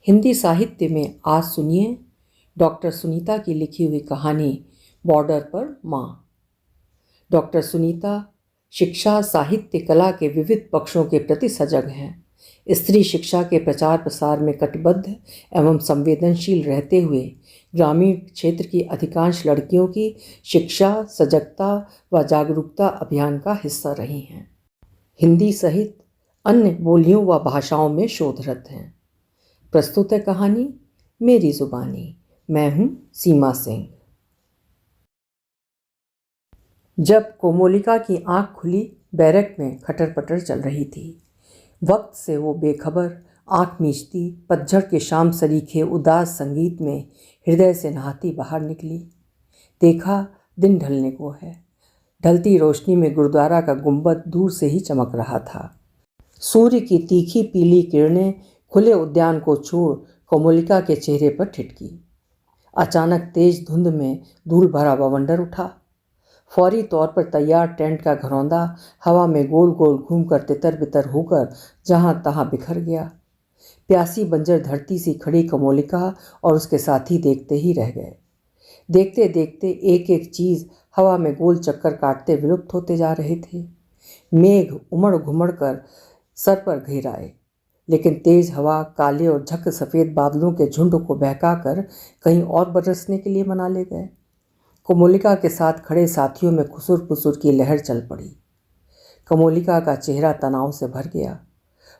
हिंदी साहित्य में आज सुनिए डॉक्टर सुनीता की लिखी हुई कहानी बॉर्डर पर माँ। डॉक्टर सुनीता शिक्षा, साहित्य, कला के विविध पक्षों के प्रति सजग हैं। स्त्री शिक्षा के प्रचार प्रसार में कटिबद्ध एवं संवेदनशील रहते हुए ग्रामीण क्षेत्र की अधिकांश लड़कियों की शिक्षा, सजगता व जागरूकता अभियान का हिस्सा रही हैं। हिंदी सहित अन्य बोलियों व भाषाओं में शोधरत हैं। प्रस्तुत है कहानी मेरी जुबानी। मैं हूं सीमा सिंह। जब कोमोलिका की आंख खुली, बैरक में खटर पटर चल रही थी। वक्त से वो बेखबर आंख मीचती, पतझड़ के शाम सरीखे उदास संगीत में हृदय से नहाती बाहर निकली। देखा दिन ढलने को है। ढलती रोशनी में गुरुद्वारा का गुंबद दूर से ही चमक रहा था। सूर्य की तीखी पीली किरणें खुले उद्यान को छोड़ कोमोलिका के चेहरे पर ठिठकी। अचानक तेज धुंध में धूल भरा बवंडर उठा। फौरी तौर पर तैयार टेंट का घरौंदा हवा में गोल गोल घूमकर तितर बितर होकर जहां तहां बिखर गया। प्यासी बंजर धरती सी खड़ी कोमोलिका और उसके साथी देखते ही रह गए। देखते देखते एक एक चीज हवा में गोल चक्कर काटते विलुप्त होते जा रहे थे। मेघ उमड़ घुमड़ कर सर पर घेराए, लेकिन तेज हवा काले और झक सफ़ेद बादलों के झुंड को बहकाकर कहीं और बरसने के लिए मना ले गए। कोमोलिका के साथ खड़े साथियों में खुसुर पुसुर की लहर चल पड़ी। कोमोलिका का चेहरा तनाव से भर गया।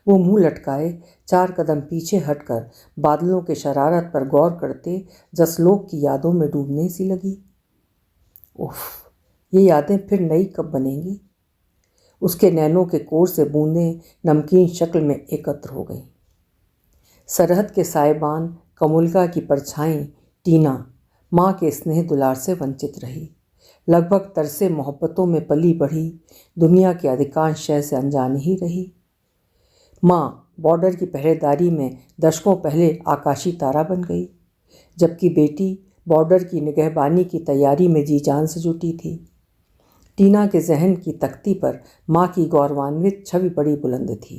वो मुंह लटकाए 4 कदम पीछे हटकर बादलों के शरारत पर गौर करते जसलोक की यादों में डूबने सी लगी। उफ, ये यादें फिर नई कब बनेंगी? उसके नैनों के कोर से बूंदें नमकीन शक्ल में एकत्र हो गईं। सरहद के साइबान कोमोलिका की परछाई टीना माँ के स्नेह दुलार से वंचित रही। लगभग तरसे मोहब्बतों में पली बढ़ी, दुनिया के अधिकांश शय से अनजानी ही रही। माँ बॉर्डर की पहरेदारी में दशकों पहले आकाशी तारा बन गई, जबकि बेटी बॉर्डर की निगहबानी की तैयारी में जी जान से जुटी थी। टीना के जहन की तख्ती पर माँ की गौरवान्वित छवि बड़ी बुलंद थी।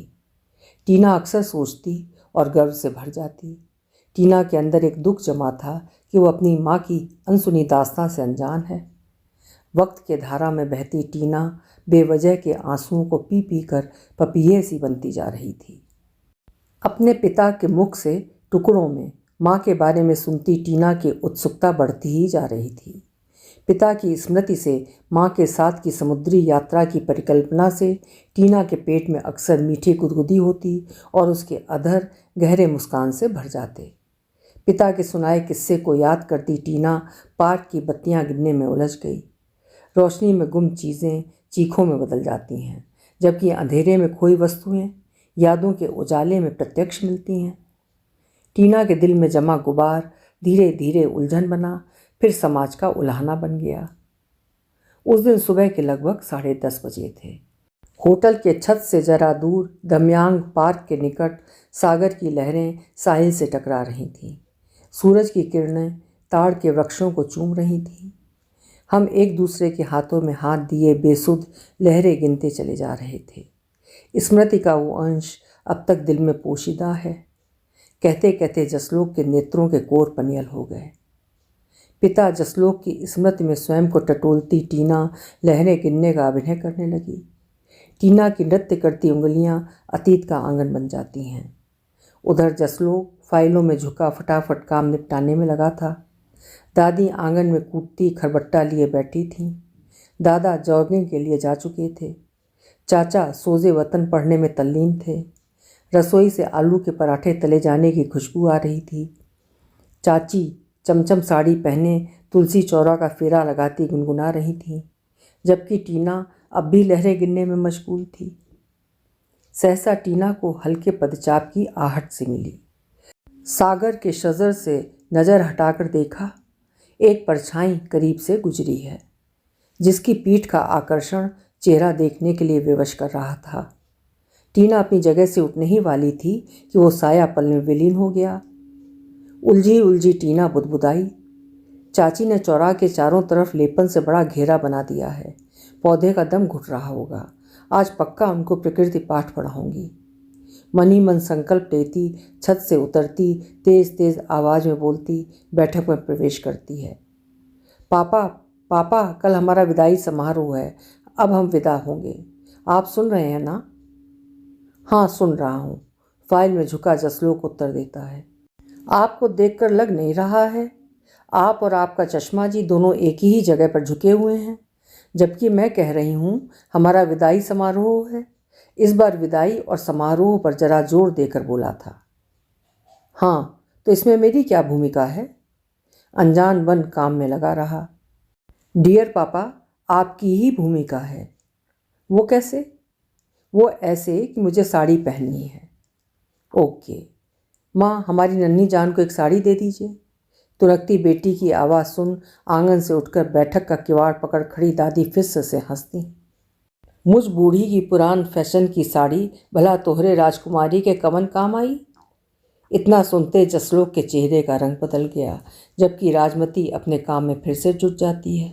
टीना अक्सर सोचती और गर्व से भर जाती। टीना के अंदर एक दुख जमा था कि वो अपनी माँ की अनसुनी दास्तां से अनजान है। वक्त के धारा में बहती टीना बेवजह के आंसुओं को पी पी कर पपीहे सी बनती जा रही थी। अपने पिता के मुख से टुकड़ों में माँ के बारे में सुनती टीना की उत्सुकता बढ़ती ही जा रही थी। पिता की स्मृति से माँ के साथ की समुद्री यात्रा की परिकल्पना से टीना के पेट में अक्सर मीठी गुदगुदी होती और उसके अधर गहरे मुस्कान से भर जाते। पिता के सुनाए किस्से को याद करती टीना पार्क की बत्तियां गिनने में उलझ गई। रोशनी में गुम चीज़ें चीखों में बदल जाती हैं, जबकि अंधेरे में खोई वस्तुएं यादों के उजाले में प्रत्यक्ष मिलती हैं। टीना के दिल में जमा गुबार धीरे धीरे उलझन बना, फिर समाज का उल्हाना बन गया। उस दिन सुबह के लगभग 10:30 बजे थे। होटल के छत से जरा दूर दमयांग पार्क के निकट सागर की लहरें साहिल से टकरा रही थीं। सूरज की किरणें ताड़ के वृक्षों को चूम रही थीं। हम एक दूसरे के हाथों में हाथ दिए बेसुध लहरें गिनते चले जा रहे थे। स्मृति का वो अंश अब तक दिल में पोशीदा है। कहते कहते जसलोक के नेत्रों के कोर पनियल हो गए। पिता जसलोक की स्मृति में स्वयं को टटोलती टीना लहरें गिनने का अभिनय करने लगी। टीना की नृत्य करती उंगलियां अतीत का आंगन बन जाती हैं। उधर जसलोक फाइलों में झुका फटाफट काम निपटाने में लगा था। दादी आंगन में कूटती खरबट्टा लिए बैठी थीं। दादा जॉगिंग के लिए जा चुके थे। चाचा सोजे वतन पढ़ने में तल्लीन थे। रसोई से आलू के पराठे तले जाने की खुशबू आ रही थी। चाची चमचम साड़ी पहने तुलसी चौरा का फेरा लगाती गुनगुना रही थी, जबकि टीना अब भी लहरें गिनने में मशगूल थी। सहसा टीना को हल्के पदचाप की आहट से मिली। सागर के शजर से नज़र हटाकर देखा, एक परछाई करीब से गुजरी है, जिसकी पीठ का आकर्षण चेहरा देखने के लिए विवश कर रहा था। टीना अपनी जगह से उठने ही वाली थी कि वो साया पल में विलीन हो गया। उलझी उलझी टीना बुदबुदाई, चाची ने चौराहा के चारों तरफ लेपन से बड़ा घेरा बना दिया है। पौधे का दम घुट रहा होगा। आज पक्का उनको प्रकृति पाठ पढ़ाऊंगी। मन ही मन संकल्प लेती, छत से उतरती, तेज तेज आवाज में बोलती, बैठक में प्रवेश करती है। पापा पापा, कल हमारा विदाई समारोह है, अब हम विदा होंगे। आप सुन रहे हैं ना? हाँ, सुन रहा हूँ, फाइल में झुका जसलोक उत्तर देता है। आपको देखकर लग नहीं रहा है। आप और आपका चश्मा जी दोनों एक ही जगह पर झुके हुए हैं, जबकि मैं कह रही हूँ हमारा विदाई समारोह है। इस बार विदाई और समारोह पर जरा जोर देकर बोला था। हाँ, तो इसमें मेरी क्या भूमिका है? अनजान वन काम में लगा रहा। डियर पापा, आपकी ही भूमिका है। वो कैसे? वो ऐसे कि मुझे साड़ी पहननी है। ओके माँ, हमारी नन्ही जान को एक साड़ी दे दीजिए। तुरकती बेटी की आवाज़ सुन आंगन से उठकर बैठक का किवाड़ पकड़ खड़ी दादी फिर से हंसती। मुझ बूढ़ी की पुरान फैशन की साड़ी भला तोहरे राजकुमारी के कवन काम आई? इतना सुनते जसलोक के चेहरे का रंग बदल गया, जबकि राजमती अपने काम में फिर से जुट जाती है।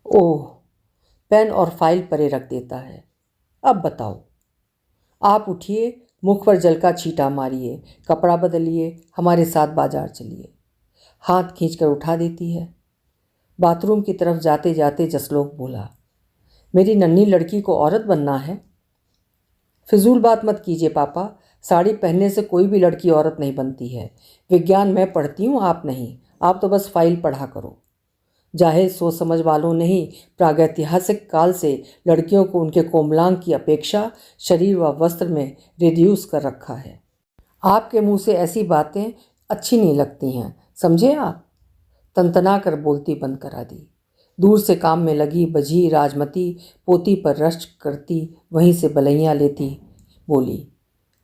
ओह, पेन और फाइल परे रख देता है। अब बताओ। आप उठिए, मुख पर जल का छींटा मारिए, कपड़ा बदलिए, हमारे साथ बाजार चलिए। हाथ खींचकर उठा देती है। बाथरूम की तरफ जाते जाते जसलोक बोला, मेरी नन्ही लड़की को औरत बनना है? फिजूल बात मत कीजिए पापा, साड़ी पहनने से कोई भी लड़की औरत नहीं बनती है। विज्ञान मैं पढ़ती हूँ, आप नहीं। आप तो बस फाइल पढ़ा करो। जाहिर सोच समझ वालों ने ही प्रागैतिहासिक काल से लड़कियों को उनके कोमलांग की अपेक्षा शरीर व वस्त्र में रिड्यूस कर रखा है। आपके मुंह से ऐसी बातें अच्छी नहीं लगती हैं, समझे आप? तनतना कर बोलती बंद करा दी। दूर से काम में लगी बझी राजमती पोती पर रश्क करती वहीं से बलैया लेती बोली,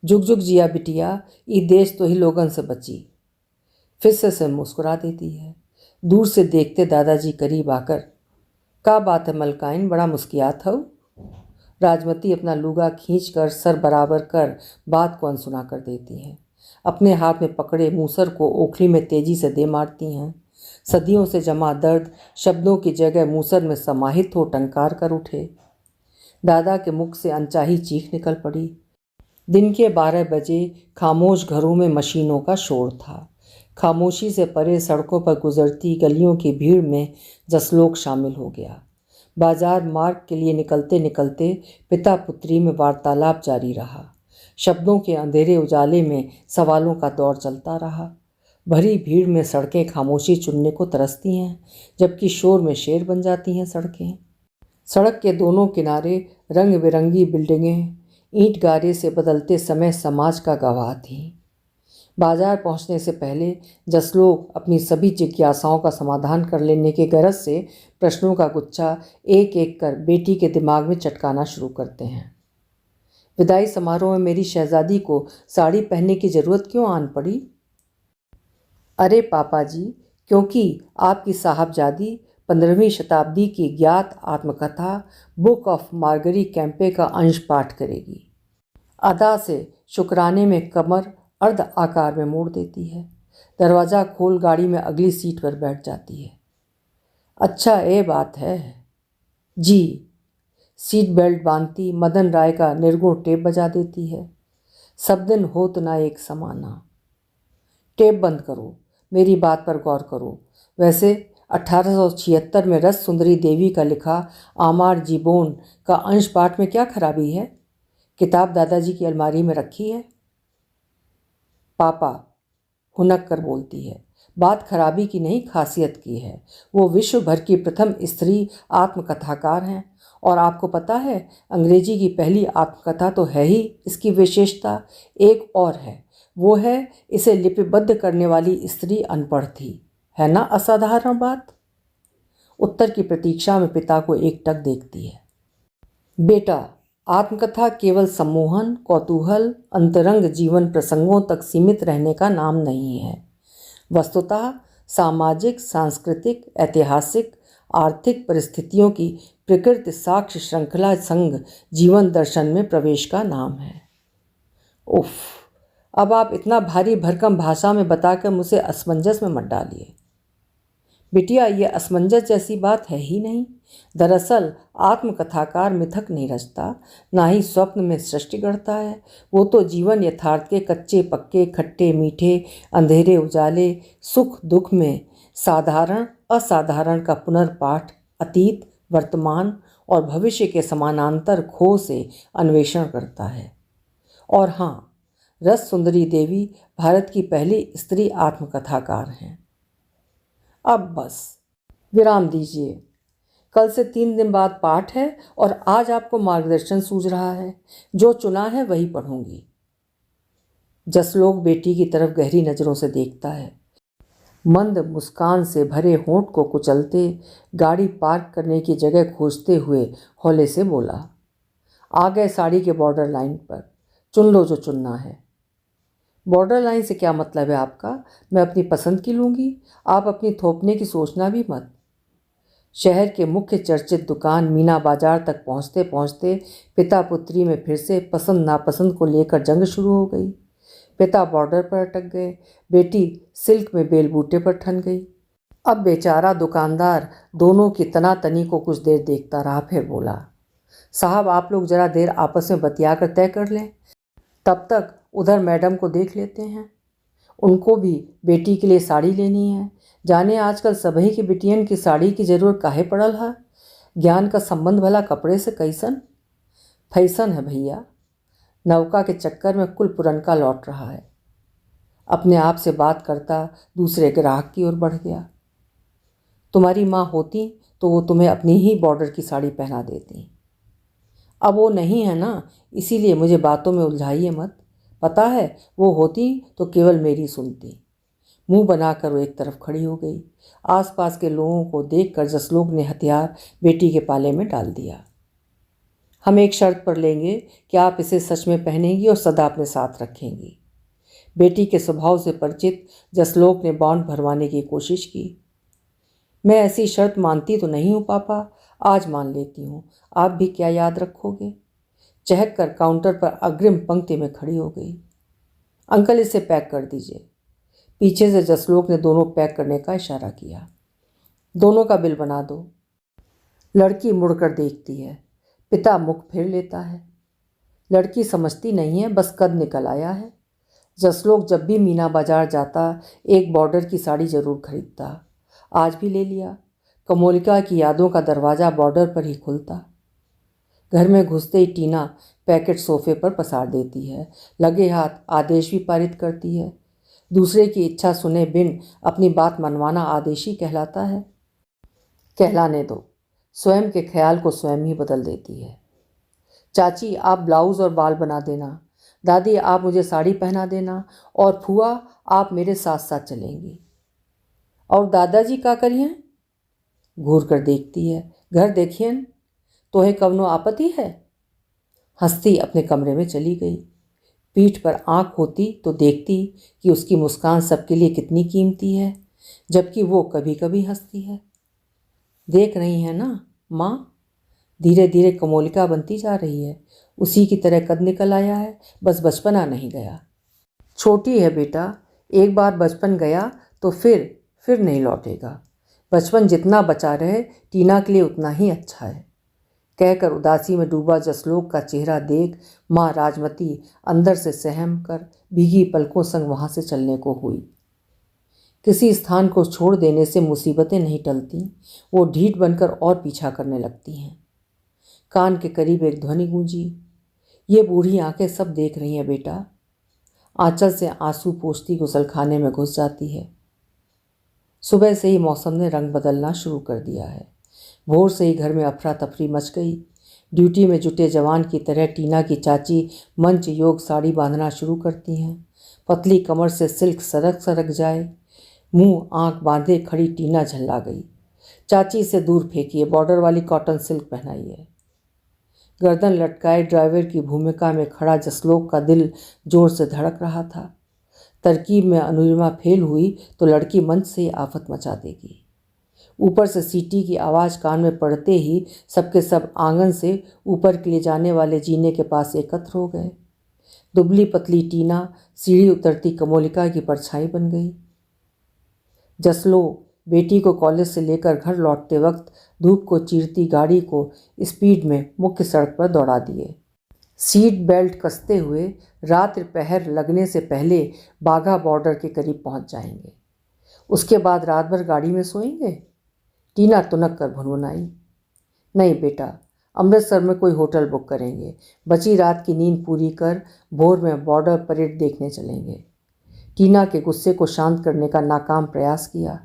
जुग जुग जिया बिटिया, ई देश तो ही लोगन से बची। फिर से मुस्कुरा देती है। दूर से देखते दादाजी करीब आकर, का बात है मलकाइन, बड़ा मुस्कियात हो? राजमती अपना लूगा खींच कर सर बराबर कर बात को अनसुना कर देती हैं। अपने हाथ में पकड़े मूसर को ओखली में तेजी से दे मारती हैं। सदियों से जमा दर्द शब्दों की जगह मूसर में समाहित हो टंकार कर उठे। दादा के मुख से अनचाही चीख निकल पड़ी। दिन के 12 बजे खामोश घरों में मशीनों का शोर था। खामोशी से परे सड़कों पर गुजरती गलियों की भीड़ में जसलोक शामिल हो गया। बाजार मार्ग के लिए निकलते निकलते पिता पुत्री में वार्तालाप जारी रहा। शब्दों के अंधेरे उजाले में सवालों का दौर चलता रहा। भरी भीड़ में सड़कें खामोशी चुनने को तरसती हैं, जबकि शोर में शेर बन जाती हैं सड़कें। सड़क के दोनों किनारे रंग बिरंगी बिल्डिंगें ईंट गारे से बदलते समय समाज का गवाह थीं। बाजार पहुंचने से पहले जसलोक अपनी सभी जिज्ञासाओं का समाधान कर लेने के गरज से प्रश्नों का गुच्छा एक एक कर बेटी के दिमाग में चटकाना शुरू करते हैं। विदाई समारोह में मेरी शहजादी को साड़ी पहनने की ज़रूरत क्यों आन पड़ी? अरे पापा जी, क्योंकि आपकी साहबजादी 15वीं शताब्दी की ज्ञात आत्मकथा बुक ऑफ मार्गरी कैंपे का अंश पाठ करेगी। अदा से शुक्राने में कमर अर्ध आकार में मोड़ देती है। दरवाज़ा खोल गाड़ी में अगली सीट पर बैठ जाती है। अच्छा, ये बात है जी। सीट बेल्ट बांधती मदन राय का निर्गुण टेप बजा देती है। सब दिन होत ना एक समाना। टेप बंद करो, मेरी बात पर गौर करो। वैसे 1876 में रस सुंदरी देवी का लिखा आमार जीबोन का अंश पाठ में क्या खराबी है? किताब दादाजी की अलमारी में रखी है। पापा हुनक कर बोलती है, बात खराबी की नहीं, खासियत की है। वो विश्व भर की प्रथम स्त्री आत्मकथाकार हैं, और आपको पता है अंग्रेजी की पहली आत्मकथा तो है ही इसकी विशेषता। एक और है, वो है इसे लिपिबद्ध करने वाली स्त्री अनपढ़ थी। है ना असाधारण बात? उत्तर की प्रतीक्षा में पिता को एकटक देखती है। बेटा, आत्मकथा केवल सम्मोहन, कौतूहल, अंतरंग जीवन प्रसंगों तक सीमित रहने का नाम नहीं है। वस्तुतः सामाजिक, सांस्कृतिक, ऐतिहासिक, आर्थिक परिस्थितियों की प्रकृति साक्ष्य श्रृंखला संग जीवन दर्शन में प्रवेश का नाम है। उफ, अब आप इतना भारी भरकम भाषा में बताकर मुझे असमंजस में मत डालिए। बिटिया, ये असमंजस जैसी बात है ही नहीं। दरअसल आत्मकथाकार मिथक नहीं रचता, ना ही स्वप्न में सृष्टि गढ़ता है। वो तो जीवन यथार्थ के कच्चे पक्के, खट्टे मीठे, अंधेरे उजाले, सुख दुख में साधारण असाधारण का पुनर्पाठ, अतीत, वर्तमान और भविष्य के समानांतर खो से अन्वेषण करता है। और हाँ, रस सुंदरी देवी भारत की पहली स्त्री आत्मकथाकार हैं। अब बस विराम दीजिए। कल से 3 दिन बाद पाठ है और आज आपको मार्गदर्शन सूझ रहा है। जो चुना है वही पढ़ूंगी। जसलोक बेटी की तरफ गहरी नज़रों से देखता है। मंद मुस्कान से भरे होंठ को कुचलते, गाड़ी पार्क करने की जगह खोजते हुए हौले से बोला, आ गए साड़ी के बॉर्डर लाइन पर। चुन लो जो चुनना है। बॉर्डर लाइन से क्या मतलब है आपका? मैं अपनी पसंद की लूँगी, आप अपनी थोपने की सोचना भी मत। शहर के मुख्य चर्चित दुकान मीना बाजार तक पहुँचते पहुँचते पिता पुत्री में फिर से पसंद नापसंद को लेकर जंग शुरू हो गई। पिता बॉर्डर पर अटक गए, बेटी सिल्क में बेलबूटे पर ठन गई। अब बेचारा दुकानदार दोनों की तनातनी को कुछ देर देखता रहा, फिर बोला, साहब आप लोग ज़रा देर आपस में बतिया कर तय कर लें, तब तक उधर मैडम को देख लेते हैं। उनको भी बेटी के लिए साड़ी लेनी है। जाने आजकल सभी की बिटियन की साड़ी की जरूरत काहे पड़ल है। ज्ञान का संबंध भला कपड़े से कैसन फैसन है भैया। नौका के चक्कर में कुल पुरनका लौट रहा है। अपने आप से बात करता दूसरे ग्राहक की ओर बढ़ गया। तुम्हारी माँ होती तो वो तुम्हें अपनी ही बॉर्डर की साड़ी पहना देती। अब वो नहीं है ना, इसीलिए मुझे बातों में उलझाइए मत। पता है, वो होती तो केवल मेरी सुनती। मुंह बनाकर वो एक तरफ खड़ी हो गई। आसपास के लोगों को देखकर जसलोक ने हथियार बेटी के पाले में डाल दिया। हम एक शर्त पर लेंगे कि आप इसे सच में पहनेंगी और सदा अपने साथ रखेंगी। बेटी के स्वभाव से परिचित जसलोक ने बॉन्ड भरवाने की कोशिश की। मैं ऐसी शर्त मानती तो नहीं हूँ पापा, आज मान लेती हूँ। आप भी क्या याद रखोगे? चहक कर काउंटर पर अग्रिम पंक्ति में खड़ी हो गई। अंकल इसे पैक कर दीजिए। पीछे से जसलोक ने दोनों पैक करने का इशारा किया। दोनों का बिल बना दो। लड़की मुड़कर देखती है। पिता मुख फेर लेता है। लड़की समझती नहीं है, बस कद निकल आया है। जसलोक जब भी मीना बाजार जाता एक बॉर्डर की साड़ी जरूर खरीदता। आज भी ले लिया। कमोलिका की यादों का दरवाज़ा बॉर्डर पर ही खुलता। घर में घुसते ही टीना पैकेट सोफे पर पसार देती है। लगे हाथ आदेश भी पारित करती है। दूसरे की इच्छा सुने बिन अपनी बात मनवाना आदेश ही कहलाता है। कहलाने दो, स्वयं के ख्याल को स्वयं ही बदल देती है। चाची आप ब्लाउज़ और बाल बना देना, दादी आप मुझे साड़ी पहना देना, और फूआ आप मेरे साथ साथ चलेंगी। और दादाजी का करिए? घूर कर देखती है। घर देखिए, तोहे कवनो आपत्ति है? हंसती अपने कमरे में चली गई। पीठ पर आंख होती तो देखती कि उसकी मुस्कान सबके लिए कितनी कीमती है, जबकि वो कभी कभी हंसती है। देख रही है ना माँ, धीरे धीरे कमोलिका बनती जा रही है। उसी की तरह कद निकल आया है, बस बचपना नहीं गया। छोटी है बेटा, एक बार बचपन गया तो फिर नहीं लौटेगा। बचपन जितना बचा रहे टीना के लिए उतना ही अच्छा है। कहकर उदासी में डूबा जसलोक का चेहरा देख माँ राजमती अंदर से सहम कर भीगी पलकों संग वहाँ से चलने को हुई। किसी स्थान को छोड़ देने से मुसीबतें नहीं टलती, वो ढीठ बनकर और पीछा करने लगती हैं। कान के करीब एक ध्वनि गूंजी, ये बूढ़ी आंखें सब देख रही हैं बेटा। आंचल से आंसू पोंछती गुसलखाने में घुस जाती है। सुबह से ही मौसम ने रंग बदलना शुरू कर दिया है। भोर से ही घर में अफरा तफरी मच गई। ड्यूटी में जुटे जवान की तरह टीना की चाची मंच योग साड़ी बांधना शुरू करती हैं। पतली कमर से सिल्क सरक सरक जाए। मुंह आंख बांधे खड़ी टीना झल्ला गई। चाची से दूर फेंकिए, बॉर्डर वाली कॉटन सिल्क पहनाइए। गर्दन लटकाए ड्राइवर की भूमिका में खड़ा जसलोक का दिल जोर से धड़क रहा था। तरकीब में अनुरिमा फेल हुई तो लड़की मंच से ही आफत मचा देगी। ऊपर से सीटी की आवाज़ कान में पड़ते ही सबके सब आंगन से ऊपर के लिए जाने वाले जीने के पास एकत्र हो गए। दुबली पतली टीना सीढ़ी उतरती कमोलिका की परछाई बन गई। जसलोक बेटी को कॉलेज से लेकर घर लौटते वक्त धूप को चीरती गाड़ी को स्पीड में मुख्य सड़क पर दौड़ा दिए। सीट बेल्ट कसते हुए रात्रि पहर लगने से पहले बाघा बॉर्डर के करीब पहुंच जाएंगे। उसके बाद रात भर गाड़ी में सोएंगे। टीना तुनक कर भुनभुनाई, नहीं बेटा, अमृतसर में कोई होटल बुक करेंगे, बची रात की नींद पूरी कर भोर में बॉर्डर परेड देखने चलेंगे। टीना के गुस्से को शांत करने का नाकाम प्रयास किया।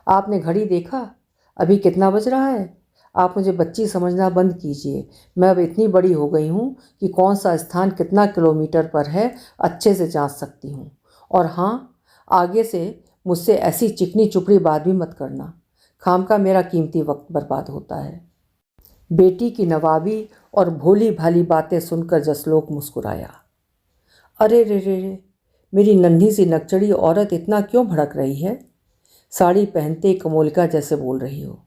आपने घड़ी देखा? अभी कितना बज रहा है? आप मुझे बच्ची समझना बंद कीजिए। मैं अब इतनी बड़ी हो गई हूँ कि कौन सा स्थान कितना किलोमीटर पर है अच्छे से जांच सकती हूँ। और हाँ, आगे से मुझसे ऐसी चिकनी चुपड़ी बात भी मत करना। खाम का मेरा कीमती वक्त बर्बाद होता है। बेटी की नवाबी और भोली भाली बातें सुनकर जसलोक मुस्कुराया। अरे रे रे रे, मेरी नन्ही सी नकचड़ी औरत इतना क्यों भड़क रही है? साड़ी पहनते कमोलिका जैसे बोल रही हो,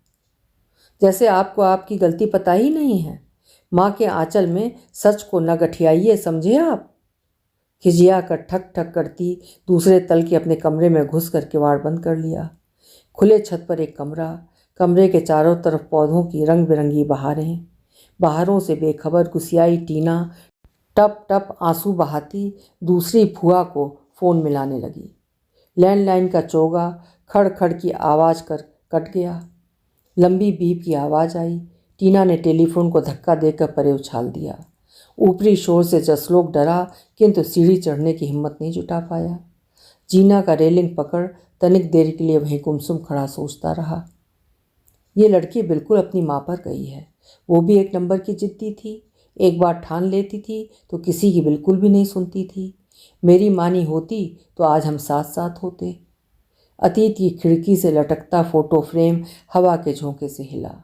जैसे आपको आपकी गलती पता ही नहीं है। माँ के आंचल में सच को न गठियाइए, समझे आप? खिजिया कर ठक ठक करती दूसरे तल के अपने कमरे में घुस कर किवाड़ बंद कर लिया। खुले छत पर एक कमरा, कमरे के चारों तरफ पौधों की रंग बिरंगी बहारें। बहारों से बेखबर गुसियाई टीना टप टप आंसू बहाती दूसरी फुआ को फ़ोन मिलाने लगी। लैंडलाइन का चोगा खड़ खड़ की आवाज़ कर कट गया। लंबी बीप की आवाज़ आई। टीना ने टेलीफोन को धक्का देकर परे उछाल दिया। ऊपरी शोर से जसलोक डरा, किंतु सीढ़ी चढ़ने की हिम्मत नहीं जुटा पाया। जीना का रेलिंग पकड़ तनिक देर के लिए वहीं गुमसुम खड़ा सोचता रहा। ये लड़की बिल्कुल अपनी माँ पर गई है। वो भी एक नंबर की जिद्दी थी। एक बार ठान लेती थी तो किसी की बिल्कुल भी नहीं सुनती थी। मेरी मानी होती तो आज हम साथ साथ होते। अतीत की खिड़की से लटकता फोटो फ्रेम हवा के झोंके से हिला।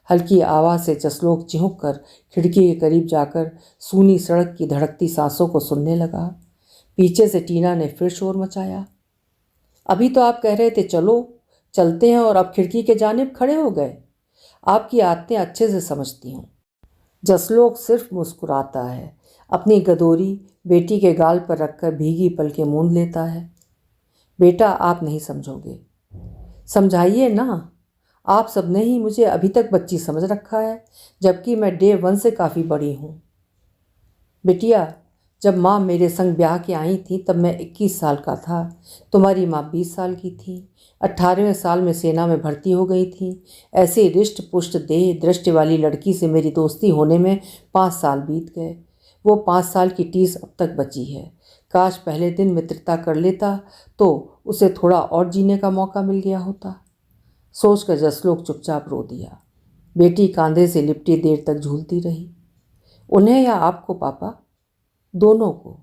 हल्की आवाज़ से जसलोक चिहुक कर खिड़की के करीब जाकर सूनी सड़क की धड़कती सांसों को सुनने लगा। पीछे से टीना ने फिर शोर मचाया। अभी तो आप कह रहे थे चलो चलते हैं, और अब खिड़की के जानिब खड़े हो गए। आपकी आदतें अच्छे से समझती हूँ। जसलोक सिर्फ मुस्कुराता है, अपनी गदोरी बेटी के गाल पर रखकर भीगी पलकें मूंद लेता है। बेटा, आप नहीं समझोगे। समझाइए ना। आप सबने ही मुझे अभी तक बच्ची समझ रखा है, जबकि मैं डे 1 से काफ़ी बड़ी हूँ। बिटिया, जब माँ मेरे संग ब्याह के आई थी तब मैं 21 साल का था। तुम्हारी माँ 20 साल की थी। 18वें साल में सेना में भर्ती हो गई थी। ऐसे रिष्ट पुष्ट देह दृष्टि वाली लड़की से मेरी दोस्ती होने में 5 साल बीत गए। वो 5 साल की टीस अब तक बची है। काश पहले दिन मित्रता कर लेता तो उसे थोड़ा और जीने का मौका मिल गया होता। सोचकर जसलोक चुपचाप रो दिया। बेटी कांधे से लिपटी देर तक झूलती रही। उन्हें या आपको पापा? दोनों को।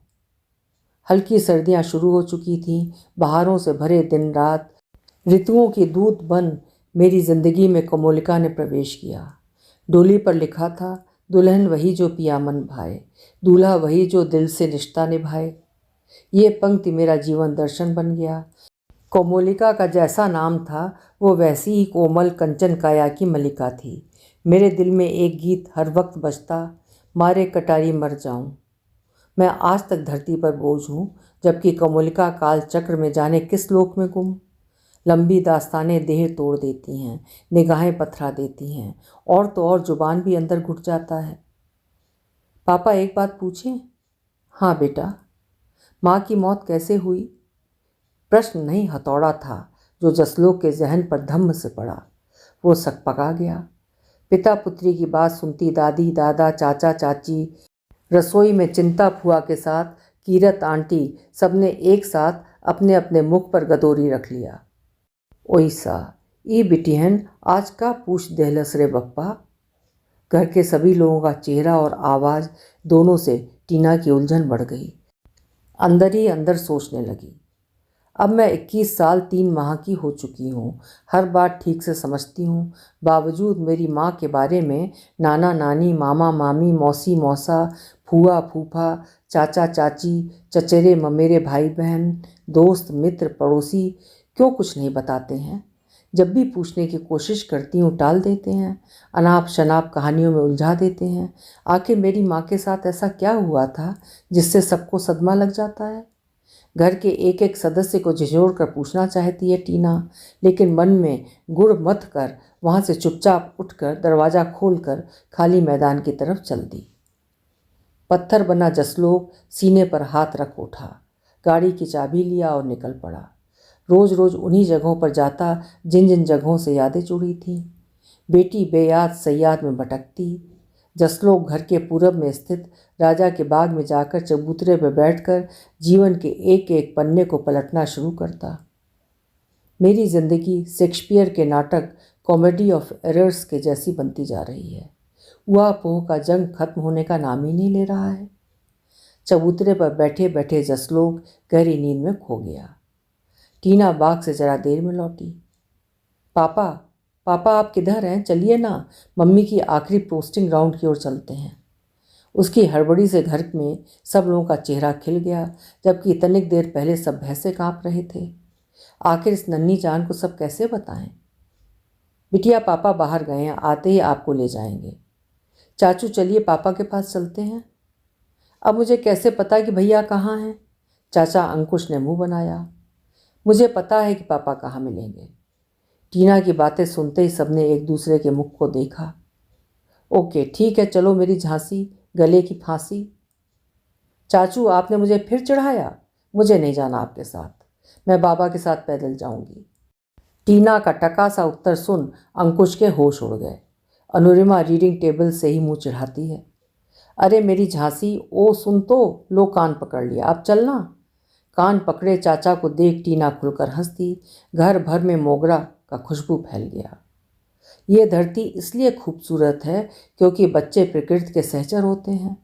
हल्की सर्दियां शुरू हो चुकी थीं। बहारों से भरे दिन रात ऋतुओं की दूत बन मेरी जिंदगी में कमोलिका ने प्रवेश किया। डोली पर लिखा था, दुल्हन वही जो पिया मन भाए, दूल्हा वही जो दिल से रिश्ता निभाए। ये पंक्ति मेरा जीवन दर्शन बन गया। कोमोलिका का जैसा नाम था वो वैसी ही कोमल कंचन काया की मलिका थी। मेरे दिल में एक गीत हर वक्त बजता, मारे कटारी मर जाऊं। मैं आज तक धरती पर बोझ हूँ, जबकि कोमोलिका काल चक्र में जाने किस लोक में गुम। लंबी दास्तानें देह तोड़ देती हैं, निगाहें पथरा देती हैं, और तो और जुबान भी अंदर घुट जाता है। पापा, एक बात पूछें? हाँ बेटा। माँ की मौत कैसे हुई? प्रश्न नहीं, हथौड़ा था जो जसलोक के जहन पर धम्म से पड़ा। वो सकपका गया। पिता पुत्री की बात सुनती दादी दादा चाचा चाची, रसोई में चिंता फुआ के साथ कीरत आंटी, सबने एक साथ अपने अपने मुख पर गदोरी रख लिया। ओइसा ई बिटिहन आज का पूछ देहलस रे बप्पा। घर के सभी लोगों का चेहरा और आवाज़ दोनों से टीना की उलझन बढ़ गई। अंदर ही अंदर सोचने लगी, अब मैं 21 साल 3 माह की हो चुकी हूँ। हर बात ठीक से समझती हूँ। बावजूद मेरी माँ के बारे में नाना नानी, मामा मामी, मौसी मौसा, फूआ फूफा, चाचा चाची, चचेरे ममेरे भाई बहन, दोस्त मित्र पड़ोसी क्यों कुछ नहीं बताते हैं? जब भी पूछने की कोशिश करती हूँ टाल देते हैं, अनाप शनाप कहानियों में उलझा देते हैं। आखिर मेरी माँ के साथ ऐसा क्या हुआ था जिससे सबको सदमा लग जाता है? घर के एक एक सदस्य को झिझोड़ कर पूछना चाहती है टीना, लेकिन मन में गुड़ मथ कर वहाँ से चुपचाप उठकर दरवाज़ा खोलकर खाली मैदान की तरफ चल दी। पत्थर बना जसलोक सीने पर हाथ रख उठा, गाड़ी की चाबी लिया और निकल पड़ा। रोज़ रोज़ उन्हीं जगहों पर जाता जिन जिन जगहों से यादें जुड़ी थीं। बेटी बेयाद सयाद में भटकती। जसलोक घर के पूरब में स्थित राजा के बाग में जाकर चबूतरे पर बैठकर जीवन के एक एक पन्ने को पलटना शुरू करता। मेरी जिंदगी शेक्सपियर के नाटक कॉमेडी ऑफ एरर्स के जैसी बनती जा रही है। ऊहा-पोह का जंग खत्म होने का नाम ही नहीं ले रहा है। चबूतरे पर बैठे बैठे जसलोक गहरी नींद में खो गया। टीना बाग से जरा देर में लौटी। पापा पापा आप किधर हैं? चलिए ना, मम्मी की आखिरी पोस्टिंग राउंड की ओर चलते हैं। उसकी हड़बड़ी से घर में सब लोगों का चेहरा खिल गया, जबकि तनिक देर पहले सब भैंसे काँप रहे थे। आखिर इस नन्ही जान को सब कैसे बताएं? बिटिया पापा बाहर गए हैं, आते ही आपको ले जाएंगे। चाचू चलिए पापा के पास चलते हैं। अब मुझे कैसे पता कि भैया कहाँ हैं? चाचा अंकुश ने मुंह बनाया। मुझे पता है कि पापा कहाँ मिलेंगे। टीना की बातें सुनते ही सबने एक दूसरे के मुख को देखा। ओके ठीक है, चलो मेरी झांसी, गले की फांसी। चाचू आपने मुझे फिर चढ़ाया? मुझे नहीं जाना आपके साथ, मैं बाबा के साथ पैदल जाऊंगी। टीना का टका सा उत्तर सुन अंकुश के होश उड़ गए। अनुरिमा रीडिंग टेबल से ही मुंह चिढ़ाती है। अरे मेरी झांसी, ओ सुन तो, लो कान पकड़ लिया, अब चलना। कान पकड़े चाचा को देख टीना खुलकर हंसती। घर भर में मोगरा का खुशबू फैल गया। ये धरती इसलिए खूबसूरत है क्योंकि बच्चे प्रकृति के सहचर होते हैं।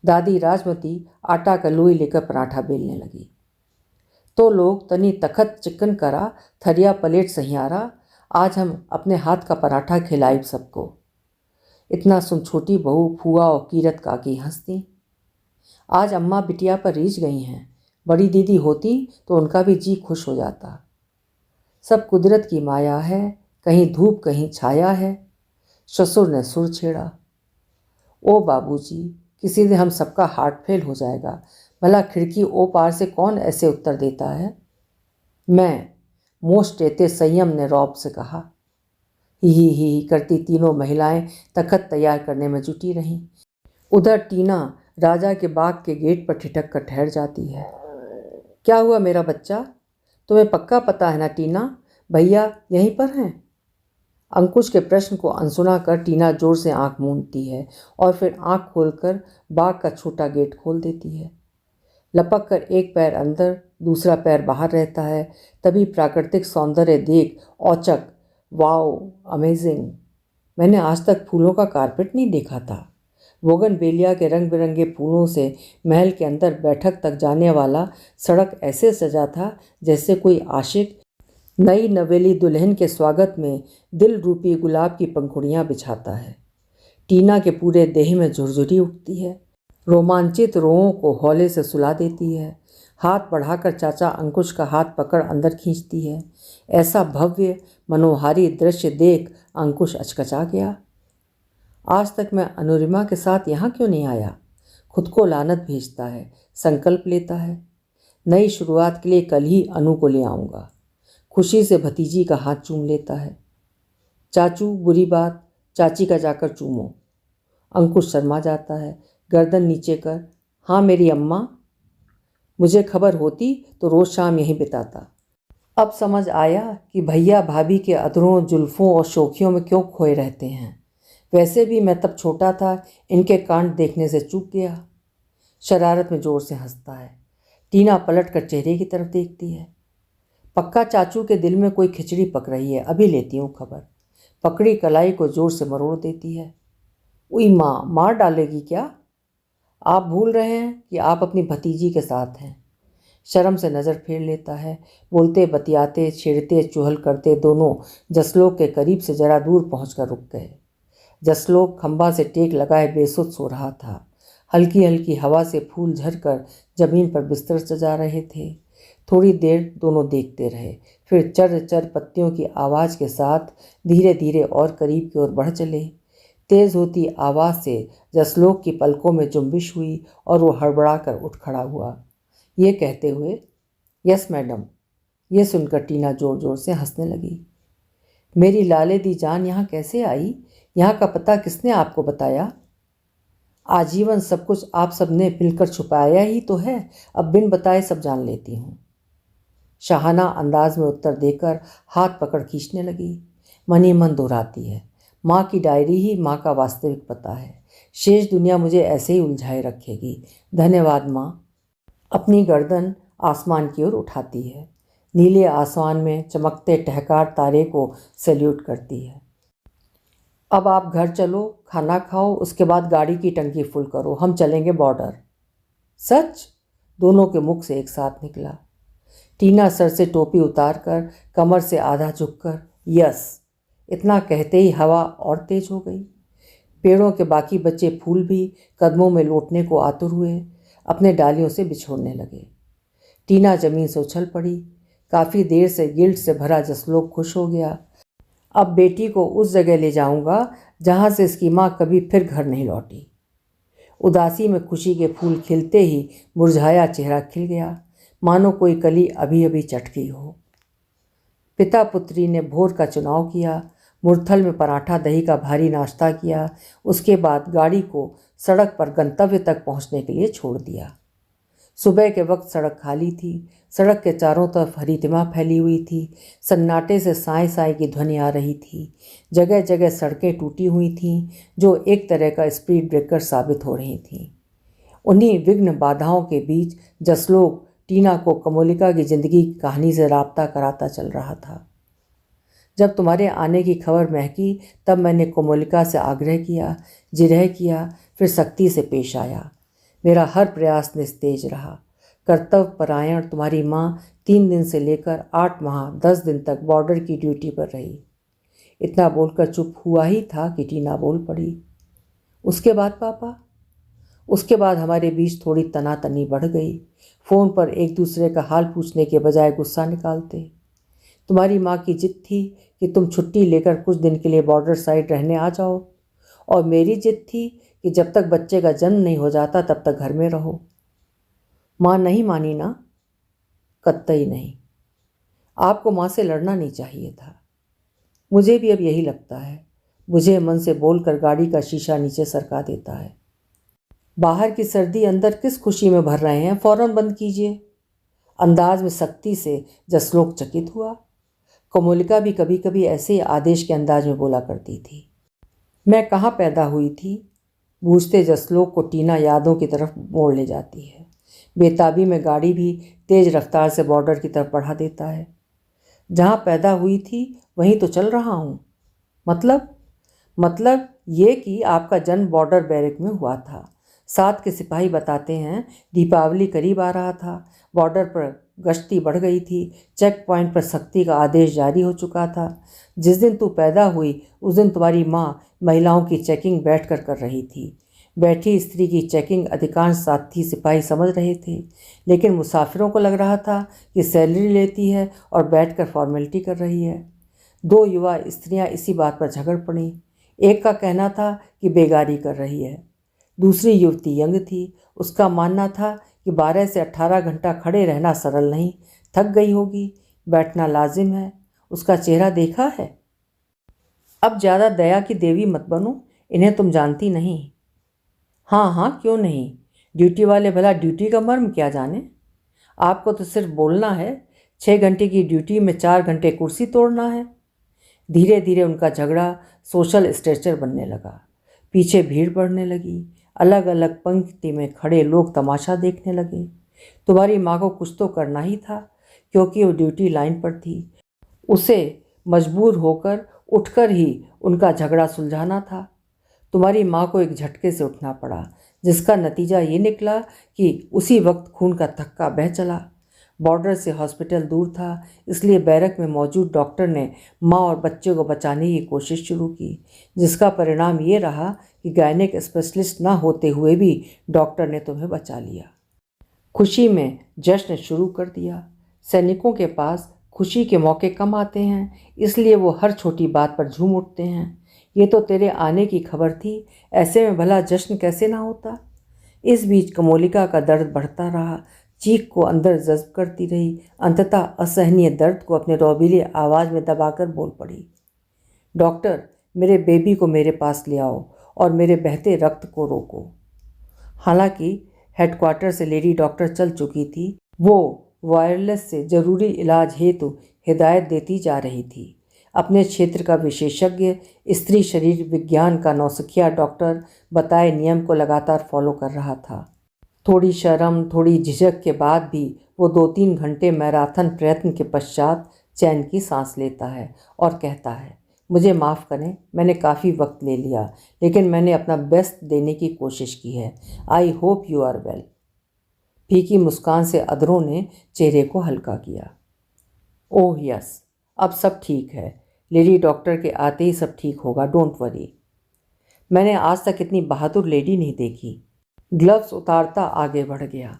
दादी राजमती आटा का लोई लेकर पराठा बेलने लगी। तो लोग तनी तखत चिकन करा, थरिया प्लेट सहियारा, आज हम अपने हाथ का पराठा खिलाइब सबको। इतना सुन छोटी बहू फुआ और कीरत काकी हंसती। आज अम्मा बिटिया पर रीझ गई हैं, बड़ी दीदी होती तो उनका भी जी खुश हो जाता। सब कुदरत की माया है, कहीं धूप कहीं छाया है। ससुर ने सुर छेड़ा। ओ बाबूजी, किसी दिन हम सबका हार्ट फेल हो जाएगा, भला खिड़की ओ पार से कौन ऐसे उत्तर देता है? मैं, मोस्ट एते संयम ने रौब से कहा। ही करती तीनों महिलाएं तखत तैयार करने में जुटी रहीं। उधर टीना राजा के बाग के गेट पर ठिठक कर ठहर जाती है। क्या हुआ मेरा बच्चा? तुम्हें पक्का पता है ना टीना, भैया यहीं पर हैं? अंकुश के प्रश्न को अनसुना कर टीना जोर से आंख मूंदती है और फिर आंख खोलकर बाग का छोटा गेट खोल देती है। लपक कर एक पैर अंदर दूसरा पैर बाहर रहता है। तभी प्राकृतिक सौंदर्य देख औचक, वाओ अमेजिंग, मैंने आज तक फूलों का कारपेट नहीं देखा था। बोगनवेलिया के रंग बिरंगे फूलों से महल के अंदर बैठक तक जाने वाला सड़क ऐसे सजा था जैसे कोई आशिक नई नवेली दुल्हन के स्वागत में दिल रूपी गुलाब की पंखुड़ियाँ बिछाता है। टीना के पूरे देह में झुरझुरी उठती है, रोमांचित रोओं को हौले से सुला देती है। हाथ बढ़ाकर चाचा अंकुश का हाथ पकड़ अंदर खींचती है। ऐसा भव्य मनोहारी दृश्य देख अंकुश अचकचा गया। आज तक मैं अनुरिमा के साथ यहाँ क्यों नहीं आया? खुद को लानत भेजता है, संकल्प लेता है, नई शुरुआत के लिए कल ही अनु को ले आऊँगा। खुशी से भतीजी का हाथ चूम लेता है। चाचू बुरी बात, चाची का जाकर चूमो। अंकुश शर्मा जाता है, गर्दन नीचे कर। हाँ मेरी अम्मा, मुझे खबर होती तो रोज़ शाम यहीं बिताता। अब समझ आया कि भैया भाभी के अधरों जुल्फ़ों और शोखियों में क्यों खोए रहते हैं। वैसे भी मैं तब छोटा था, इनके कांड देखने से चूक गया। शरारत में ज़ोर से हंसता है। टीना पलट कर चेहरे की तरफ देखती है। पक्का चाचू के दिल में कोई खिचड़ी पक रही है, अभी लेती हूँ खबर। पकड़ी कलाई को ज़ोर से मरोड़ देती है। उई माँ, मार डालेगी क्या? आप भूल रहे हैं कि आप अपनी भतीजी के साथ हैं। शर्म से नज़र फेर लेता है। बोलते बतियाते छेड़ते चुहल करते दोनों जसलोक के करीब से जरा दूर पहुंचकर रुक गए। जसलोक खंबा से टेक लगाए बेसुध सो रहा था। हल्की हल्की हवा से फूल झरकर जमीन पर बिस्तर सजा रहे थे। थोड़ी देर दोनों देखते रहे, फिर चर चर पत्तियों की आवाज़ के साथ धीरे धीरे और करीब की ओर बढ़ चले। तेज़ होती आवाज़ से जसलोक की पलकों में जुम्बिश हुई और वो हड़बड़ा कर उठ खड़ा हुआ, ये कहते हुए, यस मैडम। ये सुनकर टीना ज़ोर ज़ोर से हंसने लगी। मेरी लाले दी जान यहाँ कैसे आई? यहाँ का पता किसने आपको बताया? आजीवन सब कुछ आप सब ने मिलकर छुपाया ही तो है, अब बिन बताए सब जान लेती हूँ। शाहाना अंदाज में उत्तर देकर हाथ पकड़ खींचने लगी। मन ही मन दोहराती है, माँ की डायरी ही माँ का वास्तविक पता है। शेष दुनिया मुझे ऐसे ही उलझाए रखेगी। धन्यवाद माँ। अपनी गर्दन आसमान की ओर उठाती है। नीले आसमान में चमकते टहकार तारे को सैल्यूट करती है। अब आप घर चलो, खाना खाओ, उसके बाद गाड़ी की टंकी फुल करो, हम चलेंगे बॉर्डर। सच? दोनों के मुख से एक साथ निकला। टीना सर से टोपी उतारकर कमर से आधा झुककर यस, इतना कहते ही हवा और तेज हो गई। पेड़ों के बाकी बचे फूल भी कदमों में लौटने को आतुर हुए, अपने डालियों से बिछोड़ने लगे। टीना जमीन से उछल पड़ी। काफ़ी देर से गिल्ट से भरा जसलोक खुश हो गया। अब बेटी को उस जगह ले जाऊंगा जहाँ से इसकी माँ कभी फिर घर नहीं लौटी। उदासी में खुशी के फूल खिलते ही मुरझाया चेहरा खिल गया, मानो कोई कली अभी अभी चट गई हो। पिता पुत्री ने भोर का चुनाव किया, मुरथल में पराठा दही का भारी नाश्ता किया। उसके बाद गाड़ी को सड़क पर गंतव्य तक पहुंचने के लिए छोड़ दिया। सुबह के वक्त सड़क खाली थी। सड़क के चारों तरफ हरितिमा फैली हुई थी। सन्नाटे से साए साए की ध्वनि आ रही थी। जगह जगह सड़कें टूटी हुई थीं, जो एक तरह का स्पीड ब्रेकर साबित हो रही थीं। उन्हीं विघ्न बाधाओं के बीच जसलोक टीना को कमोलिका की जिंदगी की कहानी से राब्ता कराता चल रहा था। जब तुम्हारे आने की खबर महकी, तब मैंने कोमोलिका से आग्रह किया, जिरह किया, फिर सख्ती से पेश आया। मेरा हर प्रयास निस्तेज रहा। कर्तव्य परायण तुम्हारी माँ 3 दिन से लेकर 8 माह 10 दिन तक बॉर्डर की ड्यूटी पर रही। इतना बोलकर चुप हुआ ही था कि टीना बोल पड़ी। उसके बाद पापा? उसके बाद हमारे बीच थोड़ी तनातनी बढ़ गई। फ़ोन पर एक दूसरे का हाल पूछने के बजाय गुस्सा निकालते। तुम्हारी माँ की जिद थी कि तुम छुट्टी लेकर कुछ दिन के लिए बॉर्डर साइड रहने आ जाओ, और मेरी जिद थी कि जब तक बच्चे का जन्म नहीं हो जाता तब तक घर में रहो। माँ नहीं मानी ना? कतई नहीं। आपको माँ से लड़ना नहीं चाहिए था। मुझे भी अब यही लगता है। मुझे मन से बोलकर गाड़ी का शीशा नीचे सरका देता है। बाहर की सर्दी अंदर किस खुशी में भर रहे हैं, फौरन बंद कीजिए। अंदाज में सख्ती से जसलोक चकित हुआ। कोमोलिका भी कभी कभी ऐसे ही आदेश के अंदाज में बोला करती थी। मैं कहाँ पैदा हुई थी? बूझते जसलोक को टीना यादों की तरफ मोड़ ले जाती है। बेताबी में गाड़ी भी तेज रफ्तार से बॉर्डर की तरफ बढ़ा देता है। जहाँ पैदा हुई थी वहीं तो चल रहा हूँ। मतलब ये कि आपका जन्म बॉर्डर बैरक में हुआ था। साथ के सिपाही बताते हैं दीपावली करीब आ रहा था। बॉर्डर पर गश्ती बढ़ गई थी। चेक पॉइंट पर सख्ती का आदेश जारी हो चुका था। जिस दिन तू पैदा हुई उस दिन तुम्हारी माँ महिलाओं की चेकिंग बैठकर कर रही थी। बैठी स्त्री की चेकिंग अधिकांश साथी सिपाही समझ रहे थे, लेकिन मुसाफिरों को लग रहा था कि सैलरी लेती है और बैठकर फॉर्मेलिटी कर रही है। 2 युवा स्त्रियां इसी बात पर झगड़ पड़ीं। एक का कहना था कि बेगारी कर रही है। दूसरी युवती यंग थी। उसका मानना था कि 12 से 18 घंटा खड़े रहना सरल नहीं, थक गई होगी, बैठना लाजिम है। उसका चेहरा देखा है? अब ज़्यादा दया की देवी मत बनो, इन्हें तुम जानती नहीं। हाँ हाँ, क्यों नहीं। ड्यूटी वाले भला ड्यूटी का मर्म क्या जाने। आपको तो सिर्फ बोलना है। 6 घंटे की ड्यूटी में 4 घंटे कुर्सी तोड़ना है। धीरे धीरे उनका झगड़ा सोशल स्ट्रेचर बनने लगा। पीछे भीड़ बढ़ने लगी। अलग अलग पंक्ति में खड़े लोग तमाशा देखने लगे। तुम्हारी माँ को कुछ तो करना ही था, क्योंकि वो ड्यूटी लाइन पर थी। उसे मजबूर होकर उठकर ही उनका झगड़ा सुलझाना था। तुम्हारी माँ को एक झटके से उठना पड़ा, जिसका नतीजा ये निकला कि उसी वक्त खून का थक्का बह चला। बॉर्डर से हॉस्पिटल दूर था, इसलिए बैरक में मौजूद डॉक्टर ने माँ और बच्चे को बचाने की कोशिश शुरू की, जिसका परिणाम ये रहा कि गायनेक स्पेशलिस्ट ना होते हुए भी डॉक्टर ने तुम्हें बचा लिया। खुशी में जश्न शुरू कर दिया। सैनिकों के पास खुशी के मौके कम आते हैं, इसलिए वो हर छोटी बात पर झूम उठते हैं। ये तो तेरे आने की खबर थी, ऐसे में भला जश्न कैसे ना होता। इस बीच कमोलिका का दर्द बढ़ता रहा। चीख को अंदर जज्ब करती रही। अंततः असहनीय दर्द को अपने रौबीली आवाज़ में दबाकर बोल पड़ी, डॉक्टर, मेरे बेबी को मेरे पास ले आओ और मेरे बहते रक्त को रोको। हालांकि हेडक्वार्टर से लेडी डॉक्टर चल चुकी थी, वो वायरलेस से ज़रूरी इलाज हेतु हिदायत देती जा रही थी। अपने क्षेत्र का विशेषज्ञ स्त्री शरीर विज्ञान का नौसिखिया डॉक्टर बताए नियम को लगातार फॉलो कर रहा था। थोड़ी शर्म, थोड़ी झिझक के बाद भी वो 2-3 घंटे मैराथन प्रयत्न के पश्चात चैन की सांस लेता है और कहता है, मुझे माफ़ करें, मैंने काफ़ी वक्त ले लिया, लेकिन मैंने अपना बेस्ट देने की कोशिश की है। I hope you are well. फीकी मुस्कान से अधरों ने चेहरे को हल्का किया। ओह यस, अब सब ठीक है। लेडी डॉक्टर के आते ही सब ठीक होगा, डोंट वरी। मैंने आज तक इतनी बहादुर लेडी नहीं देखी। ग्लव्स उतारता आगे बढ़ गया।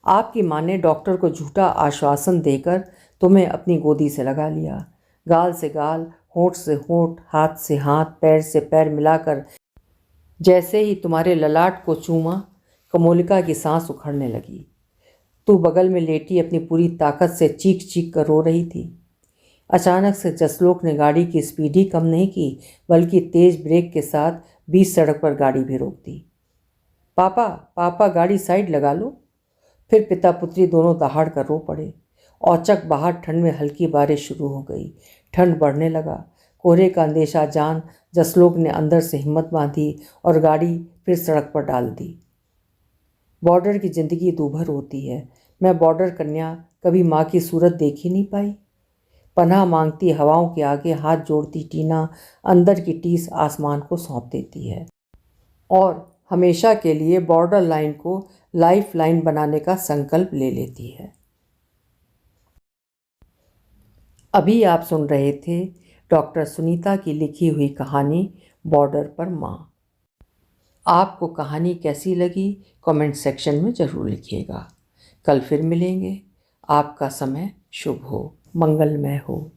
आपकी माँ ने डॉक्टर को झूठा आश्वासन देकर तुम्हें अपनी गोदी से लगा लिया। गाल से गाल, होंठ से होंठ, हाथ से हाथ, पैर से पैर मिलाकर जैसे ही तुम्हारे ललाट को चूमा, कमोलिका की सांस उखड़ने लगी। तू बगल में लेटी अपनी पूरी ताकत से चीख चीख कर रो रही थी। अचानक से जसलोक ने गाड़ी की स्पीड ही कम नहीं की, बल्कि तेज ब्रेक के साथ बीच सड़क पर गाड़ी भी रोक दी। पापा, पापा, गाड़ी साइड लगा लो। फिर पिता पुत्री दोनों दहाड़ कर रो पड़े। औचक बाहर ठंड में हल्की बारिश शुरू हो गई। ठंड बढ़ने लगा। कोहरे का अंदेशा जान जसलोक ने अंदर से हिम्मत बांधी और गाड़ी फिर सड़क पर डाल दी। बॉर्डर की ज़िंदगी दूभर होती है। मैं बॉर्डर कन्या कभी माँ की सूरत देख ही नहीं पाई। पनाह मांगती हवाओं के आगे हाथ जोड़ती टीना अंदर की टीस आसमान को सौंप देती है और हमेशा के लिए बॉर्डर लाइन को लाइफ लाइन बनाने का संकल्प ले लेती है। अभी आप सुन रहे थे डॉक्टर सुनीता की लिखी हुई कहानी बॉर्डर पर माँ। आपको कहानी कैसी लगी कमेंट सेक्शन में ज़रूर लिखिएगा। कल फिर मिलेंगे। आपका समय शुभ हो, मंगलमय हो।